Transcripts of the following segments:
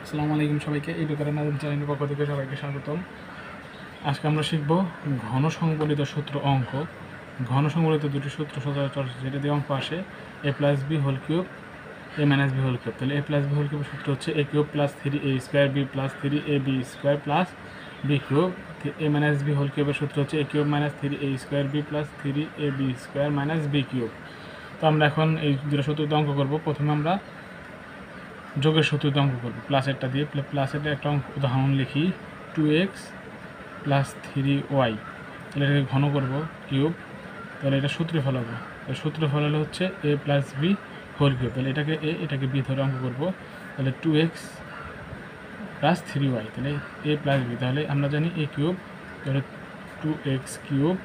আসসালামু আলাইকুম সবাইকে। এডুকেশন নাজম চ্যানেলের পক্ষ থেকে সবাইকে স্বাগতম। আজকে আমরা শিখব ঘন সংবলিত সূত্র অঙ্ক। ঘন সংবলিত দুটি সূত্র সচরাচর যেটা দিয়ে অঙ্ক আসে, a plus B whole cube a minus B whole cube. তাহলে a প্লাস বি হোল কিউবের সূত্র হচ্ছে a cube plus 3a square B plus 3ab square plus B cube. a minus B whole কিউবের সূত্র হচ্ছে a cube minus 3a square B plus 3ab square minus B cube. তো আমরা এখন এই দুটো সূত্রতে অঙ্ক করব। প্রথমে আমরা যোগের সূত্রতে অঙ্ক করব, প্লাসেরটা দিয়ে। প্লাসের একটা উদাহরণ লিখি, 2x প্লাস 3y। তাহলে এটাকে ঘন করব, কিউব। তাহলে এটা সূত্রে ফলাবো। সূত্রে ফলালে হচ্ছে a plus B whole cube. তাহলে এটাকে a, এটাকে বি ধরে অঙ্ক করব। তাহলে 2x প্লাস 3y, তাহলে a প্লাস বি। তাহলে আমরা জানি a কিউব, তাহলে 2x কিউব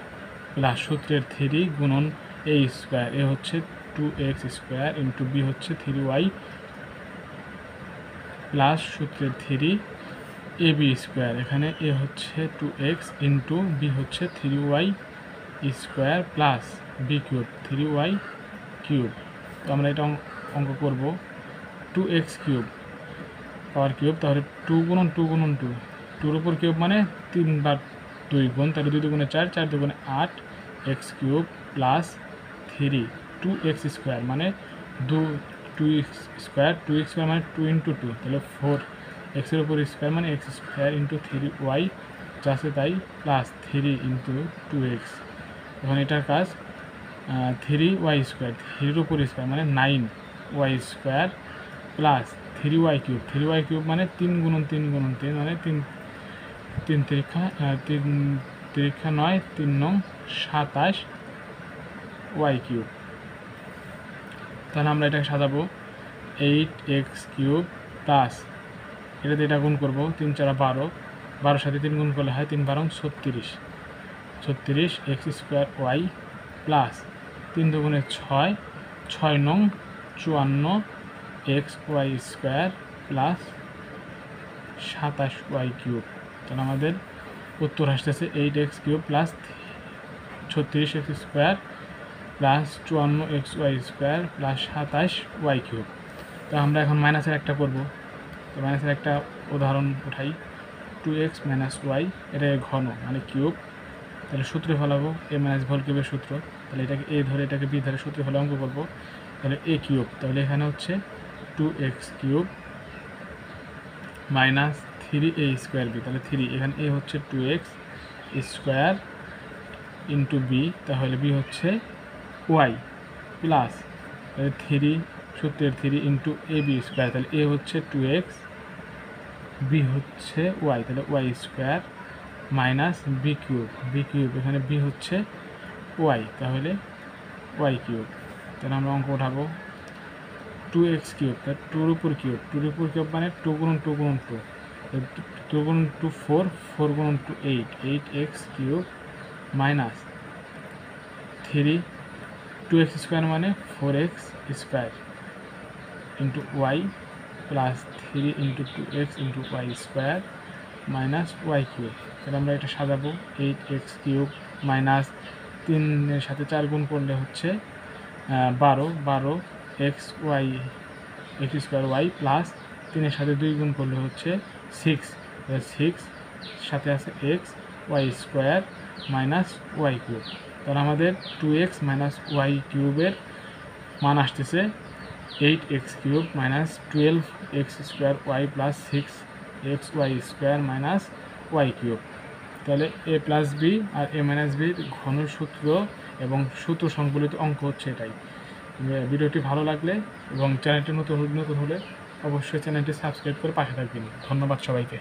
প্লাস সূত্রের 3 গুণন a স্কোয়ার। a হচ্ছে 2x স্কোয়ার ইন্টু বি হচ্ছে 3y প্লাস সূত্রের 3ab স্কোয়ার। এখানে a হচ্ছে 2x ইন্টু বি হচ্ছে 3y square plus B cube 3y cube. তো আমরা এটা অঙ্ক করব, 2x কিউব পাওয়ার কিউব। তাহলে 2 গুণন 2 গুণন 2, 2-র উপর কিউব মানে 3 বার 2 গুণ, তাহলে 2 দুগুণে 4, 4 দুগুণে 8 x cube plus 3 2x square মানে 2x স্কোয়ার, 2x স্কোয়ার মানে 2 ইন্টু 2, তাহলে 4 এক্সের উপর স্কোয়ার মানে x স্কোয়ার ইন্টু 3y যা আছে তাই প্লাস 3 ইন্টু 2x। এখন এটার কাজ 3y স্কোয়ার, 3-র উপর স্কোয়ার মানে 9y square plus 3y cube, 3y cube মানে 3 গুণন 3 গুণন 3 মানে 3 তিরিক্ষা 9, 3 নং 27 y কিউব। তাহলে আমরা এটাকে সাজাবো, 8x কিউব প্লাস এটাতে এটা গুণ করবো, 3 4 12, 12-র সাথে 3 গুণ করলে হয় 3 12 36, 36 x স্কোয়ার ওয়াই প্লাস 3 দুগুণে 6, 6 নং 54 x y square plus 27y cube. তাহলে আমাদের উত্তর আসতেছে 8x cube plus 36x square plus 54xy square plus 27y cube. তো আমরা এখন মাইনাসের একটা করব। তো মাইনাসের একটা উদাহরণ উঠাই, 2x মাইনাস ওয়াই, এটা ঘন মানে কিউব। তাহলে সূত্রে ফলাবো, a মাইনাস ভোল কিউবের সূত্র। তাহলে এটাকে a ধরে এটাকে b ধরে সূত্রে ফলে অঙ্ক করবো। তাহলে a কিউব, তাহলে এখানে হচ্ছে 2x cube minus 3a square B, তাহলে 3, এখানে a হচ্ছে 2x স্কোয়ার ইন্টু বি, তাহলে বি হচ্ছে ওয়াই প্লাস 3 সূত্রের 3 ইন্টু এ বি স্কোয়ার। তাহলে a হচ্ছে 2x, বি হচ্ছে ওয়াই, তাহলে Y square minus B cube, B cube এখানে বি হচ্ছে ওয়াই, তাহলে ওয়াই কিউব। তাহলে আমরা অঙ্ক উঠাবো, 2x কিউব, তাহলে 2-র উপর কিউব, 2-র উপর কিউব মানে 2 গুণন 2 গুণন 2, 2 গুণন 2 4, 4 গুণন 2 8, 8x cube minus 3 2x square মানে 4x square into Y plus 3 into 2x into Y square minus Y cube. তাহলে আমরা এটা সাজাবো, 8x কিউব মাইনাস 3-এর সাথে 4 গুণ করলে হচ্ছে 12 x y x square y plus 3-এর সাথে 2 গুণ করলে হচ্ছে 6, 6 সাথে আছে x y square minus Y cube. তাহলে আমাদের 2x মাইনাস ওয়াই কিউবের মান আসতেছে 8x cube minus 12x square y plus 6x y square minus Y cube. তাহলে a প্লাস বি আর a মাইনাস বির ঘন সূত্র এবং সূত্র সংবলিত অঙ্ক হচ্ছে এটাই। ভিডিওটি ভালো লাগলে এবং চ্যানেলটি নতুন হলে অবশ্যই চ্যানেলটি সাবস্ক্রাইব করে পাশে থাকবেন। ধন্যবাদ সবাইকে।